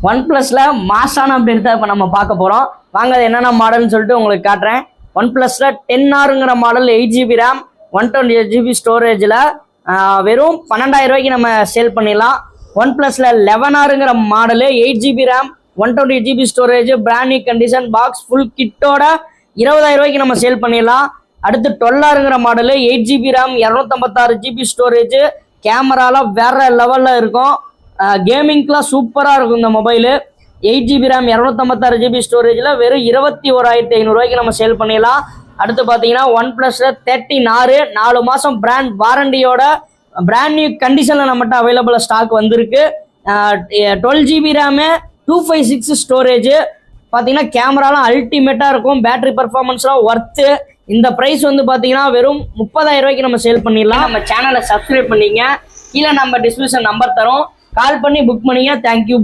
One பிளஸ்ல மாசான update தான் இப்போ நம்ம பார்க்க போகிறோம். வாங்க அது என்னென்ன மாடல்னு சொல்லிட்டு உங்களுக்கு காட்டுறேன். ஒன் பிளஸ்ல 10Rங்கிற மாடல் 8GB ரேம் 128GB ஸ்டோரேஜில் வெறும் 12,000 ரூபாய்க்கு நம்ம சேல் பண்ணிடலாம். ஒன் பிளஸ்ல 11Rங்கிற model 8GB RAM 128GB storage brand new condition box full கிட்டோட 20,000 ரூபாய்க்கு நம்ம சேல் பண்ணிடலாம். அடுத்து 12Rங்கிற model 8GB RAM 256GB storage கேமராலாம் வேற லெவலில் இருக்கும். கேமிங்க்குலாம் சூப்பராக இருக்கும் இந்த மொபைலு. 8GB ரேம் 256GB ஸ்டோரேஜில் வெறும் 21,500 ரூபாய்க்கு நம்ம சேல் பண்ணிடலாம். அடுத்து பார்த்தீங்கன்னா ஒன் பிளஸ்ல 13R 4 மாதம் பிராண்ட் வாரண்டியோட பிராண்ட் நியூ கண்டிஷனில் நம்மகிட்ட அவைலபிளாக ஸ்டாக் வந்திருக்கு. 12GB ரேமு 256 ஸ்டோரேஜ் பார்த்தீங்கன்னா கேமராலாம் அல்டிமேட்டாக இருக்கும். பேட்டரி பர்ஃபார்மன்ஸ்லாம் ஒர்த்து. இந்த ப்ரைஸ் வந்து பார்த்தீங்கன்னா வெறும் 30,000 ரூபாய்க்கு நம்ம சேல் பண்ணிடலாம். நம்ம சேனலை சப்ஸ்கிரைப் பண்ணிங்க. கீழே நம்ம டிஸ்கிரிப்ஷன் நம்பர் தரோம், கால் பண்ணி புக் பண்ணிங்க. தேங்க்யூ.